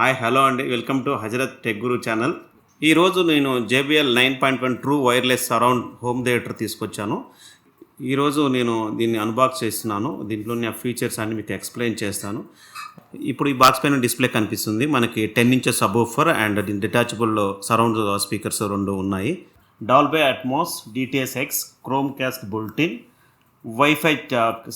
Hi hello అండి, welcome to Hazrat tech Guru channel. ఈరోజు నేను JBL 9.1 true wireless surround home theatre తీసుకొచ్చాను. ఈరోజు నేను దీన్ని అన్బాక్స్ చేస్తున్నాను. దీంట్లోని ఆ ఫీచర్స్ అన్ని మీకు ఎక్స్ప్లెయిన్ చేస్తాను. ఇప్పుడు ఈ బాక్స్ పైన డిస్ప్లే కనిపిస్తుంది. మనకి 10 inches subwoofer and detachable surround speakers రెండు ఉన్నాయి. Dolby Atmos, DTS:X, Chromecast built-in, wifi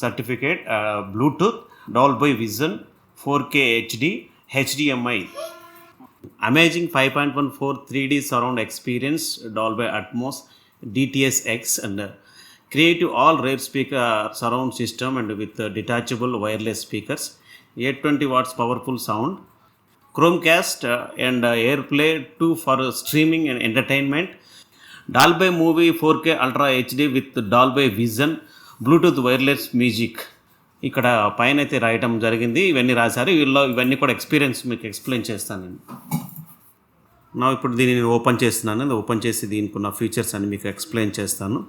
certificate, Bluetooth, Dolby vision, 4K HD, HDMI, amazing 5.14 3D surround experience, Dolby Atmos, DTS:X, and creative all rare speaker surround system and with detachable wireless speakers, 820 watts powerful sound, Chromecast and AirPlay 2 for streaming and entertainment, Dolby Movie 4K Ultra HD with Dolby Vision, Bluetooth wireless music. ఇక్కడ పైన అయితే రాయటం జరిగింది, ఇవన్నీ రాశారు. ఇవన్నీ కూడా experience మీకు ఎక్స్ప్లెయిన్ చేస్తాను నేను. ఇప్పుడు దీన్ని నేను ఓపెన్ చేస్తున్నాను. ఓపెన్ చేసి దీనికి ఉన్న ఫీచర్స్ అన్ని మీకు ఎక్స్ప్లెయిన్ చేస్తాను.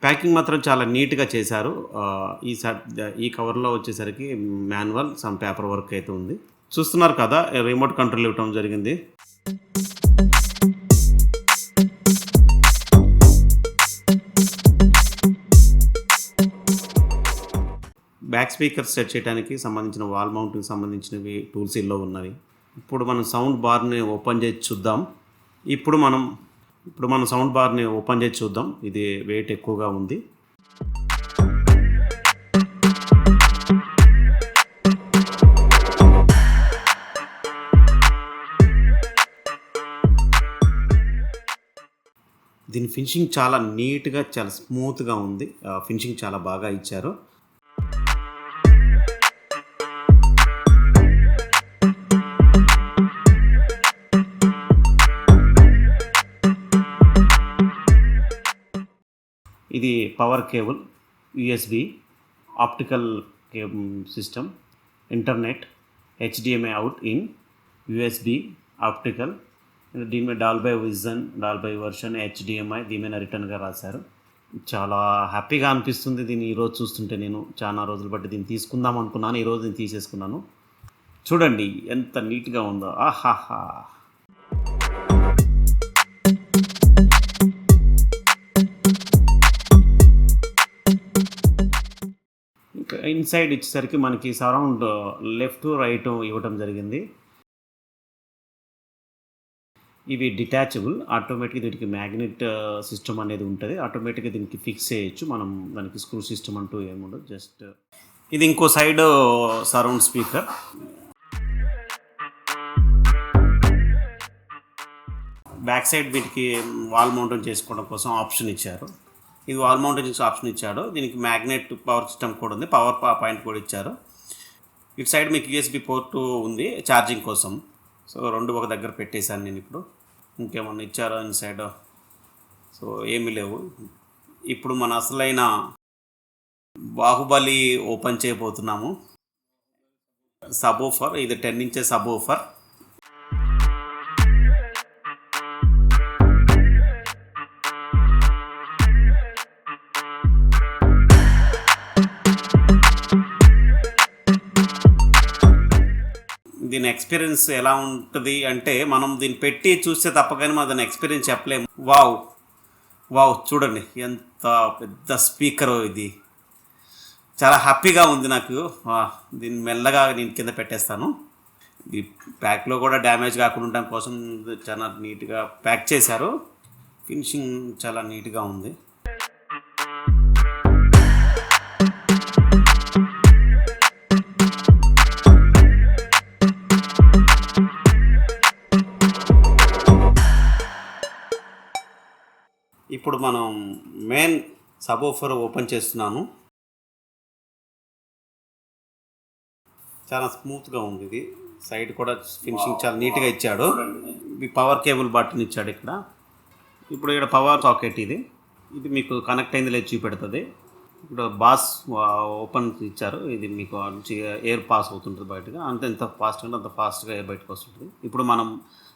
ప్యాకింగ్ మాత్రం చాలా నీట్గా చేశారు. ఈ కవర్లో వచ్చేసరికి మాన్యువల్, సమ్ పేపర్ వర్క్ అయితే ఉంది. చూస్తున్నారు కదా, రిమోట్ కంట్రోల్ ఇవ్వటం జరిగింది. బ్యాక్ స్పీకర్ సెట్ చేయడానికి సంబంధించిన వాల్ మౌంట్కి సంబంధించినవి టూల్స్ ఇల్లో ఉన్నవి. ఇప్పుడు మనం సౌండ్ బార్ని ఓపెన్ చేసి చూద్దాం. ఇప్పుడు మనం సౌండ్ బార్ని ఓపెన్ చేసి చూద్దాం. ఇది వెయిట్ ఎక్కువగా ఉంది. దీని ఫినిషింగ్ చాలా నీట్గా, చాలా స్మూత్గా ఉంది. ఫినిషింగ్ చాలా బాగా ఇచ్చారు. ఇది power cable, USB, optical system, internet, HDMI out in, USB, optical, దీని మీద Dolby vision, Dolby version, HDMI దీని మీద రిటర్న్గా రాశారు. చాలా హ్యాపీగా అనిపిస్తుంది దీన్ని ఈరోజు చూస్తుంటే. నేను చాలా రోజులు బట్టి దీన్ని తీసుకుందాం అనుకున్నాను, ఈరోజు నేను తీసేసుకున్నాను. చూడండి ఎంత నీట్గా ఉందో. ఆహాహా. ఇంకా ఇన్సైడ్ ఇచ్చేసరికి మనకి సరౌండ్ లెఫ్ట్ రైట్ ఇవ్వటం జరిగింది. ఇవి డిటాచబుల్, ఆటోమేటిక్గా దీనికి మ్యాగ్నెట్ సిస్టమ్ అనేది ఉంటుంది. ఆటోమేటిక్గా దీనికి ఫిక్స్ చేయొచ్చు. మనం దానికి స్క్రూ సిస్టమ్ అంటూ ఏముండదు. జస్ట్ ఇది ఇంకో side surround speaker. Back side వీటికి వాల్ మౌంటైన్ చేసుకోవడం కోసం ఆప్షన్ ఇచ్చారు. ఇది వాల్ మౌంటైన్ ఆప్షన్ ఇచ్చాడు. దీనికి మ్యాగ్నెట్ పవర్ సిస్టమ్ కూడా ఉంది, పవర్ పాయింట్ కూడా ఇచ్చారు. ఇటు సైడ్ మీకు USB పోర్టు ఉంది ఛార్జింగ్ కోసం. సో రెండు ఒక దగ్గర పెట్టేశాను నేను. ఇప్పుడు ఇంకేమన్నా ఇచ్చారో ఇన్సైడ్? సో ఏమీ లేవు. ఇప్పుడు మన అసలైన బాహుబలి ఓపెన్ చేయబోతున్నాము. సబ్వూఫర్, ఇది 10 ఇంచెస్ సబ్వూఫర్. దీని ఎక్స్పీరియన్స్ ఎలా ఉంటుంది అంటే, మనం దీన్ని పెట్టి చూస్తే తప్ప కానీ మనం దాని ఎక్స్పీరియన్స్ చెప్పలేము. వావ్ చూడండి ఎంత పెద్ద స్పీకర్. ఇది చాలా హ్యాపీగా ఉంది నాకు. దీన్ని మెల్లగా నేను కింద పెట్టేస్తాను. ఈ ప్యాక్లో కూడా డ్యామేజ్ కాకుండా ఉండడం కోసం చాలా నీట్గా ప్యాక్ చేశారు. ఫినిషింగ్ చాలా నీట్గా ఉంది. ఇప్పుడు మనం మెయిన్ సబ్వూఫర్ ఓపెన్ చేస్తున్నాను. చాలా స్మూత్గా ఉంది. ఇది సైడ్ కూడా ఫినిషింగ్ చాలా నీట్గా ఇచ్చాడు. ఇది పవర్ కేబుల్ బటన్ ఇచ్చాడు ఇక్కడ. ఇప్పుడు ఇక్కడ పవర్ సాకెట్ ఇది మీకు కనెక్ట్ అయింది లేదు చూపెడుతుంది. ఇప్పుడు బాస్ ఓపెన్ ఇచ్చారు. ఇది మీకు మంచిగా ఎయిర్ పాస్ అవుతుంటుంది బయటగా. ఎంత ఫాస్ట్గా అంత ఫాస్ట్గా ఎయిర్ బయటకు వస్తుంటుంది. ఇప్పుడు మనం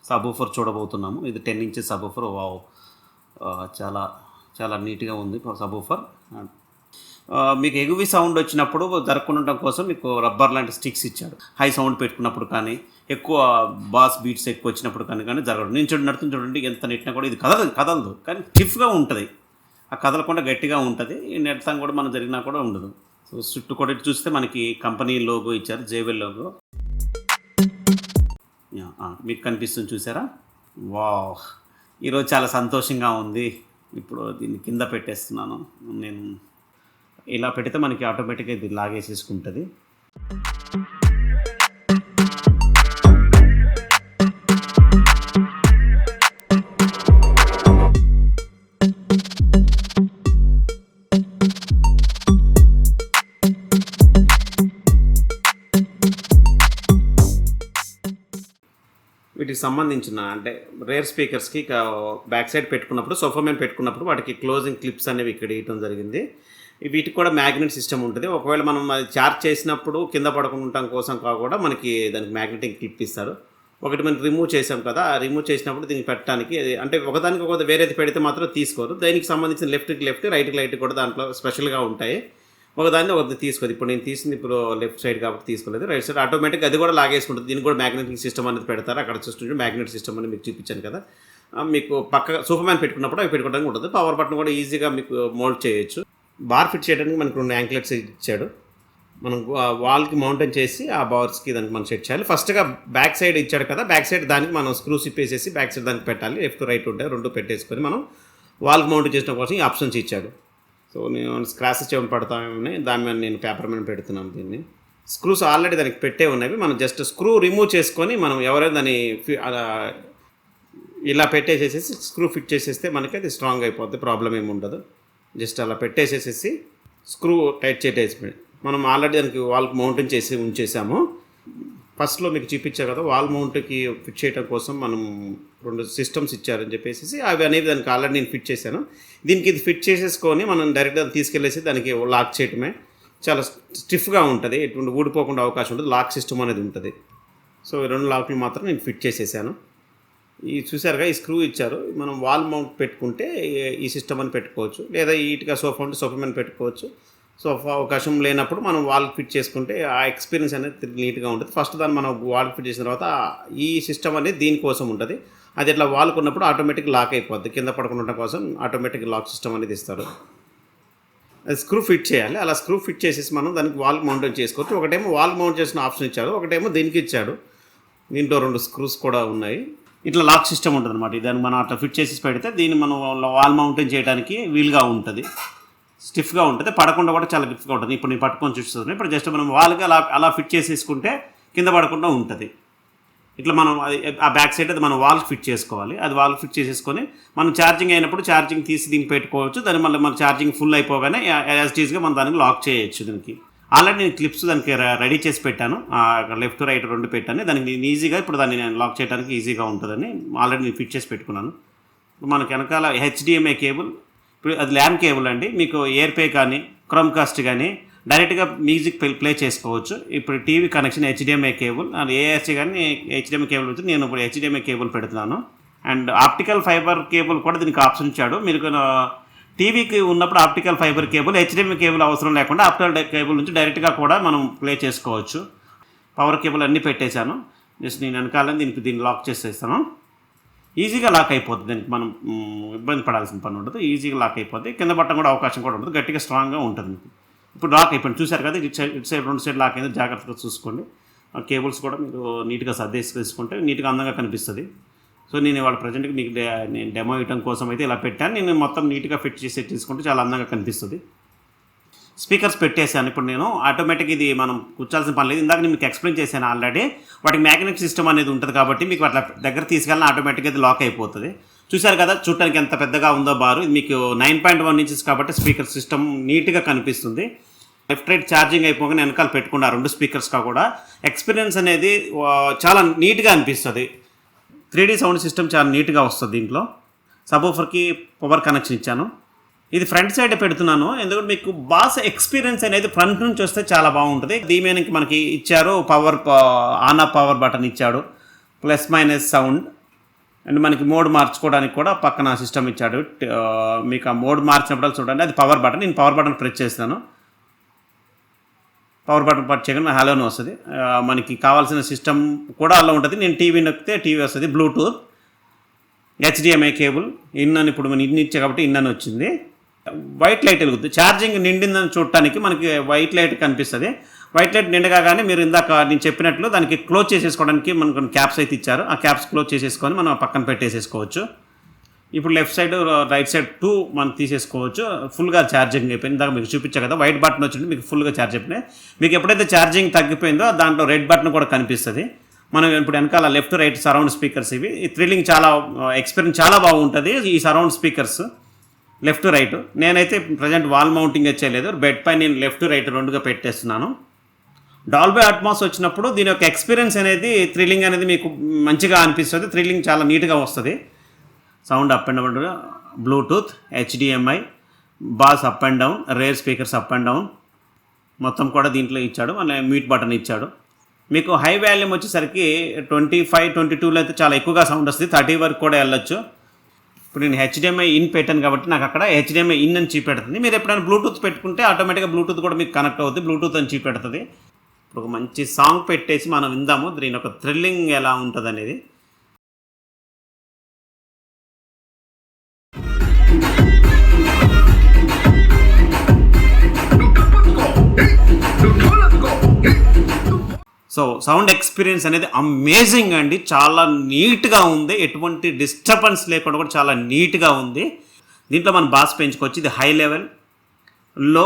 సబూఫర్ చూడబోతున్నాము. ఇది 10 ఇంచెస్ సబూఫర్. వావ్, చాలా చాలా నీట్గా ఉంది సబూఫర్. మీకు ఎగువి సౌండ్ వచ్చినప్పుడు జరగకుండా కోసం మీకు రబ్బర్ లాంటి స్టిక్స్ ఇచ్చాడు. హై సౌండ్ పెట్టుకున్నప్పుడు కానీ, ఎక్కువ బాస్ బీట్స్ ఎక్కువ వచ్చినప్పుడు కానీ జరగదు. నేను నడుతుంది చూడండి, ఎంత నెట్టినా కూడా ఇది కదలదు కానీ స్టిఫ్గా ఉంటుంది. ఆ కదలకుండా గట్టిగా ఉంటుంది. ఈ నెడతాం కూడా మనం జరిగినా కూడా ఉండదు. సో చుట్టూ కూడా చూస్తే మనకి కంపెనీ లోగో ఇచ్చారు, JBL లోగో మీకు కనిపిస్తుంది చూసారా. వావ్, ఈరోజు చాలా సంతోషంగా ఉంది. ఇప్పుడు దీన్ని కింద పెట్టేస్తున్నాను. నేను ఇలా పెడితే మనకి ఆటోమేటిక్గా ఇది లాగేసేసుకుంటుంది. వీటికి సంబంధించిన అంటే రేర్ స్పీకర్స్కి బ్యాక్ సైడ్ పెట్టుకున్నప్పుడు, సోఫా మీద పెట్టుకున్నప్పుడు వాటికి క్లోజింగ్ క్లిప్స్ అనేవి ఇక్కడ ఇవ్వడం జరిగింది. వీటికి కూడా మ్యాగ్నెట్ సిస్టమ్ ఉంటుంది. ఒకవేళ మనం అది ఛార్జ్ చేసినప్పుడు కింద పడకుండా కోసం కూడా మనకి దానికి మ్యాగ్నెటిక్ క్లిప్ ఇస్తారు. ఒకటి మనం రిమూవ్ చేసాం కదా, ఆ రిమూవ్ చేసినప్పుడు దీనికి పెట్టడానికి అంటే ఒకదానికి ఒక వేరేది పెడితే మాత్రం తీసుకోరు. దానికి సంబంధించిన లెఫ్ట్కి లెఫ్ట్, రైట్కి రైట్ కూడా దాంట్లో స్పెషల్గా ఉంటాయి. ఒకదాన్ని తీసుకోదు. ఇప్పుడు నేను తీసింది ఇప్పుడు లెఫ్ట్ సైడ్ కాబట్టి తీసుకోలేదు. రైట్ సైడ్ ఆటోమేటిక్ అది కూడా లాగేసుకుంటుంది. దీనికి కూడా మ్యాగ్నెటిక్ సిస్టమ్ అనేది పెడతారు. అక్కడ చూస్తుంటే మ్యాగ్నెట్ సిస్టమ్ అని మీకు చూపించాను కదా. మీకు పక్క సోఫా మ్యాన్ పెట్టుకున్నప్పుడు అవి పెట్టుకోవడానికి ఉంటుంది. పవర్ బటన్ కూడా ఈజీగా మీకు మోల్డ్ చేయొచ్చు. బార్ ఫిట్ చేయడానికి మనకు 2 యాంక్లెట్స్ ఇచ్చాడు. మనం వాల్కి మౌంటైన్ చేసి ఆ బార్స్కి దానికి మనం సెట్ చేయాలి. ఫస్ట్గా బ్యాక్ సైడ్ ఇచ్చాడు కదా, బ్యాక్ సైడ్ దానికి మనం స్క్రూస్ ఇప్పేసేసి బ్యాక్ సైడ్ దానికి పెట్టాలి. లెఫ్ట్ రైట్ ఉంటాయి, 2 పెట్టేసుకొని మనం వాల్కి మౌంట్ చేసిన కోసం ఈ ఆప్షన్స్ ఇచ్చాడు. సో నేను స్క్రాచెస్ ఏమైనా పడతామని దాని మీద నేను పేపర్ మీద పెడుతున్నాను. దీన్ని స్క్రూస్ ఆల్రెడీ దానికి పెట్టే ఉన్నవి. మనం జస్ట్ స్క్రూ రిమూవ్ చేసుకొని మనం ఎవరైనా దాన్ని ఇలా పెట్టేసేసి స్క్రూ ఫిట్ చేసేస్తే మనకి అది స్ట్రాంగ్ అయిపోద్ది, ప్రాబ్లం ఏమి ఉండదు. జస్ట్ అలా పెట్టేసేసి స్క్రూ టైట్ చేసేసి మనం ఆల్రెడీ దానికి వాల్కి మౌంటైన్ చేసి ఉంచేసాము. ఫస్ట్లో మీకు చూపించారు కదా, వాల్ మౌంట్కి ఫిట్ చేయడం కోసం మనం 2 సిస్టమ్స్ ఇచ్చారని చెప్పేసి అవి అనేవి దానికి ఆల్రెడీ నేను ఫిట్ చేశాను. దీనికి ఇది ఫిట్ చేసేసుకొని మనం డైరెక్ట్గా తీసుకెళ్ళేసి దానికి లాక్ చేయటమే. చాలా స్టిఫ్గా ఉంటుంది, ఎటువంటి ఊడిపోకుండా అవకాశం ఉంటుంది. లాక్ సిస్టమ్ అనేది ఉంటుంది. సో 2 లాక్లు మాత్రం నేను ఫిట్ చేసేసాను. ఈ చూసారుగా, ఈ స్క్రూ ఇచ్చారు. మనం వాల్ మౌంట్ పెట్టుకుంటే ఈ సిస్టమ్ అని పెట్టుకోవచ్చు, లేదా ఈట్గా సోఫా ఉంటే సోఫా మీద పెట్టుకోవచ్చు. సోఫా అవకాశం లేనప్పుడు మనం వాల్కి ఫిట్ చేసుకుంటే ఆ ఎక్స్పీరియన్స్ అనేది నీట్గా ఉంటుంది. ఫస్ట్ దాన్ని మనం వాల్కి ఫిట్ చేసిన తర్వాత ఈ సిస్టమ్ అనేది దీనికోసం ఉంటుంది. అది ఇట్లా వాల్కి ఉన్నప్పుడు ఆటోమేటిక్ లాక్ అయిపోద్ది. కింద పడకుండా కోసం ఆటోమేటిక్ లాక్ సిస్టమ్ అనేది ఇస్తారు. అది స్క్రూ ఫిట్ చేయాలి. అలా స్క్రూ ఫిట్ చేసేసి మనం దానికి వాల్ మౌంటైన్ చేసుకోవచ్చు. ఒకటేమో వాల్ మౌంట్ చేసిన ఆప్షన్ ఇచ్చాడు, ఒకటేమో దీనికి ఇచ్చాడు. దీంట్లో 2 స్క్రూస్ కూడా ఉన్నాయి. ఇట్లా లాక్ సిస్టమ్ ఉంటుంది అనమాట. దాన్ని మనం అట్లా ఫిట్ చేసి పెడితే దీన్ని మనం వాల్ మౌంటైన్ చేయడానికి వీలుగా ఉంటుంది. స్టిఫ్గా ఉంటుంది, పడకుండా కూడా చాలా గ్రిప్గా ఉంటుంది. ఇప్పుడు నేను పట్టుకొని చూస్తున్నాను. ఇప్పుడు జస్ట్ మనం వాల్కి అలా ఫిట్ చేసేసుకుంటే కింద పడకుండా ఉంటుంది. ఇట్లా మనం ఆ బ్యాక్ సైడ్ అది మనం వాల్కి ఫిట్ చేసుకోవాలి. అది వాల్కి ఫిట్ చేసేసుకొని మనం ఛార్జింగ్ అయినప్పుడు ఛార్జింగ్ తీసి దీనికి పెట్టుకోవచ్చు. దాన్ని మళ్ళీ మన ఛార్జింగ్ ఫుల్ అయిపోగానే యాజ్ ఇట్ ఈస్గా మనం దానికి లాక్ చేయొచ్చు. దీనికి ఆల్రెడీ నేను క్లిప్స్ దానికి రెడీ చేసి పెట్టాను. లెఫ్ట్ రైట్ 2 పెట్టాను. దానికి నేను ఈజీగా ఇప్పుడు దాన్ని నేను లాక్ చేయడానికి ఈజీగా ఉంటుందని ఆల్రెడీ నేను ఫిట్ చేసి పెట్టుకున్నాను. మనకి వెనకాల HDMI కేబుల్, ఇప్పుడు అది ల్యాన్ కేబుల్ అండి. మీకు ఎయిర్పే కానీ క్రోమ్కాస్ట్ కానీ డైరెక్ట్గా మ్యూజిక్ ప్లే చేసుకోవచ్చు. ఇప్పుడు టీవీ కనెక్షన్ HDMI కేబుల్, అది ARC కానీ HDMI కేబుల్ వచ్చి నేను ఇప్పుడు HDMI కేబుల్ పెడుతున్నాను. అండ్ ఆప్టికల్ ఫైబర్ కేబుల్ కూడా దీనికి ఆప్షన్ ఇచ్చాడు. మీరు టీవీకి ఉన్నప్పుడు optical fibre cable, HDMI cable అవసరం లేకుండా ఆప్టికల్ కేబుల్ నుంచి డైరెక్ట్గా కూడా మనం ప్లే చేసుకోవచ్చు. పవర్ కేబుల్ అన్నీ పెట్టేశాను. జస్ట్ నేను వెనకాలని దీన్ని లాక్ చేసేస్తాను. ఈజీగా లాక్ అయిపోతుంది. దీనికి మనం ఇబ్బంది పడాల్సిన పని ఉండదు. ఈజీగా లాక్ అయిపోతుంది. కింద పట్టడం కూడా అవకాశం కూడా ఉంటుంది. గట్టిగా స్ట్రాంగ్గా ఉంటుంది. ఇప్పుడు లాక్ అయిపోయింది. చూసారు కదా, ఇటు సైడ్ 2 సైడ్ లాక్ అయింది. జాగ్రత్తగా చూసుకోండి. ఆ కేబుల్స్ కూడా మీరు నీట్గా సర్దేసుకుంటే నీట్గా అందంగా కనిపిస్తుంది. సో నేను ఇవాళ ప్రజెంట్గా మీకు నేను డెమో ఇవ్వడం కోసం అయితే ఇలా పెట్టాను. నేను మొత్తం నీట్గా ఫిట్ చేసి తీసుకుంటే చాలా అందంగా కనిపిస్తుంది. స్పీకర్స్ పెట్టేశాను. ఇప్పుడు నేను ఆటోమేటిక్ ఇది మనం కూర్చాల్సిన పని లేదు. ఇందాక నేను మీకు ఎక్స్ప్లెయిన్ చేశాను ఆల్రెడీ. వాటికి మ్యాగ్నెట్ సిస్టమ్ అనేది ఉంటుంది కాబట్టి మీకు అట్లా దగ్గర తీసుకెళ్ళిన ఆటోమేటిక్గా అది లాక్ అయిపోతుంది. చూశారు కదా, చూడటానికి ఎంత పెద్దగా ఉందో బారు. ఇది మీకు 9.1 ఇంచెస్ కాబట్టి స్పీకర్ సిస్టమ్ నీట్గా కనిపిస్తుంది. లెఫ్ట్ రైట్ ఛార్జింగ్ అయిపోగానే వెనకాల పెట్టుకున్న 2 స్పీకర్స్గా కూడా ఎక్స్పీరియన్స్ అనేది చాలా నీట్గా అనిపిస్తుంది. 3D సౌండ్ సిస్టమ్ చాలా నీట్గా వస్తుంది. దీంట్లో సబూఫర్కి పవర్ కనెక్షన్ ఇచ్చాను. ఇది ఫ్రంట్ సైడ్ పెడుతున్నాను ఎందుకంటే మీకు బాస్ ఎక్స్పీరియన్స్ అనేది ఫ్రంట్ నుంచి వస్తే చాలా బాగుంటుంది. దీనికి మనకి ఇచ్చారు power on off power button ఇచ్చాడు, ప్లస్ మైనస్ సౌండ్, అండ్ మనకి మోడ్ మార్చుకోవడానికి కూడా పక్కన సిస్టమ్ ఇచ్చాడు. మీకు ఆ మోడ్ మార్చినప్పుడు చూడండి, అది పవర్ బటన్. నేను పవర్ బటన్ ప్రెస్ చేస్తాను. పవర్ బటన్ పట్ చేయగానే హలోని వస్తుంది. మనకి కావాల్సిన సిస్టమ్ కూడా అలా ఉంటుంది. నేను టీవీ నొక్కితే టీవీ వస్తుంది. బ్లూటూత్, హెచ్డిఎంఐ కేబుల్, ఇన్ అని ఇప్పుడు మనం ఇన్ ఇచ్చే కాబట్టి ఇన్ అని వచ్చింది. వైట్ లైట్ వెలుగుతుంది. ఛార్జింగ్ నిండిందని చూడటానికి మనకి వైట్ లైట్ కనిపిస్తుంది. వైట్ లైట్ నిండగానే మీరు ఇందాక నేను చెప్పినట్లు దానికి క్లోజ్ చేసేసుకోవడానికి మనకు క్యాప్స్ అయితే ఇచ్చారు. ఆ క్యాప్స్ క్లోజ్ చేసేసుకొని మనం పక్కన పెట్టేసేసుకోవచ్చు. ఇప్పుడు లెఫ్ట్ సైడ్ రైట్ సైడ్ 2 మనం తీసేసుకోవచ్చు. ఫుల్గా ఛార్జింగ్ అయిపోయింది. ఇందాక మీకు చూపించా కదా, వైట్ బటన్ వచ్చింది, మీకు ఫుల్గా ఛార్జ్ అయిపోయినాయి. మీకు ఎప్పుడైతే ఛార్జింగ్ తగ్గిపోయిందో దాంట్లో రెడ్ బటన్ కూడా కనిపిస్తుంది. మనం ఇప్పుడు వెనకాల లెఫ్ట్ రైట్ సరౌండ్ స్పీకర్స్ ఇవి. ఈ థ్రిల్లింగ్ చాలా ఎక్స్పీరియన్స్ చాలా బాగుంటుంది ఈ సరౌండ్ స్పీకర్స్ లెఫ్ట్ రైట్. నేనైతే ప్రజెంట్ వాల్ మౌంటింగ్ చేయలేదు, బెడ్ పై నేను లెఫ్ట్ రైట్ రెండుగా పెట్టేస్తున్నాను. డాల్బీ అట్మాస్ వచ్చినప్పుడు దీని యొక్క ఎక్స్పీరియన్స్ అనేది థ్రిల్లింగ్ అనేది మీకు మంచిగా అనిపిస్తుంది. థ్రిల్లింగ్ చాలా నీట్గా వస్తుంది. Sound up and down, Bluetooth, HDMI, boss up and down, rare speakers up and down మొత్తం కూడా దీంట్లో ఇచ్చాడు. మళ్ళీ మ్యూట్ బటన్ ఇచ్చాడు. మీకు హై వాల్యూమ్ వచ్చేసరికి 25, 22లో అయితే చాలా ఎక్కువగా సౌండ్ వస్తుంది. 30 వరకు కూడా వెళ్ళొచ్చు. ఇప్పుడు నేను హెచ్డిఎంఐ ఇన్ పెట్టాను కాబట్టి నాకు అక్కడ హెచ్డిఎంఐ ఇన్ అని చూపెడుతుంది. మీరు ఎప్పుడైనా బ్లూటూత్ పెట్టుకుంటే ఆటోమేటిక్గా బ్లూటూత్ కూడా మీకు కనెక్ట్ అవుతుంది. బ్లూటూత్ అని చూపెడుతుంది. ఇప్పుడు ఒక మంచి సాంగ్ పెట్టేసి మనం విందాము దీని ఒక థ్రిల్లింగ్ ఎలా ఉంటుంది అనేది. సో సౌండ్ ఎక్స్పీరియన్స్ అనేది అమేజింగ్ అండి. చాలా నీట్గా ఉంది. ఎటువంటి డిస్టర్బెన్స్ లేకుండా కూడా చాలా నీట్గా ఉంది. దీంట్లో మనం బాస్ పెంచుకోవచ్చు. ఇది హై లెవెల్, లో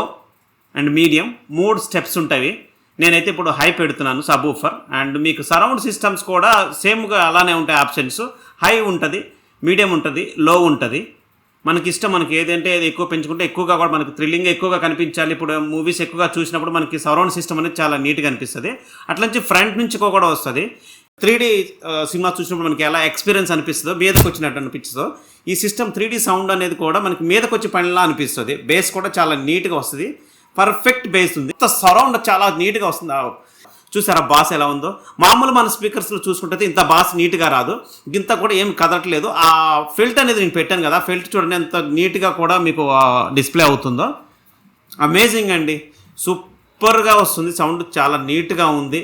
అండ్ మీడియం 3 స్టెప్స్ ఉంటాయి. నేనైతే ఇప్పుడు హై పెడుతున్నాను సబ్ ఊఫర్. అండ్ మీకు సరౌండ్ సిస్టమ్స్ కూడా సేమ్గా అలానే ఉంటాయి ఆప్షన్స్. హై ఉంటుంది, మీడియం ఉంటుంది, లో ఉంటుంది. మనకి ఇష్టం, మనకి ఏదంటే ఏది ఎక్కువ పెంచుకుంటే ఎక్కువగా కూడా మనకి థ్రిల్లింగ్ ఎక్కువగా కనిపించాలి. ఇప్పుడు మూవీస్ ఎక్కువగా చూసినప్పుడు మనకి సరౌండ్ సిస్టమ్ అనేది చాలా నీట్గా అనిపిస్తుంది. అట్లా నుంచి ఫ్రంట్ నుంచి కూడా వస్తుంది. 3D సినిమా చూసినప్పుడు మనకి ఎలా ఎక్స్పీరియన్స్ అనిపిస్తుందో, మీదకి వచ్చినట్టు అనిపిస్తుందో, ఈ సిస్టమ్ 3D సౌండ్ అనేది కూడా మనకి మీదకి వచ్చి పనిలా అనిపిస్తుంది. బేస్ కూడా చాలా నీట్గా వస్తుంది. పర్ఫెక్ట్ బేస్ ఉంది. సరౌండ్ చాలా నీట్గా వస్తుంది. చూసారా బాస్ ఎలా ఉందో? మామూలు మన స్పీకర్స్లో చూసుకుంటే ఇంత బాస్ నీట్గా రాదు. ఇంత కూడా ఏం కదలట్లేదు. ఆ ఫిల్ట్ అనేది నేను పెట్టాను కదా, ఫిల్ట్ చూడండి ఎంత నీట్గా కూడా మీకు డిస్ప్లే అవుతుందో. అమేజింగ్ అండి. సూపర్గా వస్తుంది. సౌండ్ చాలా నీట్గా ఉంది.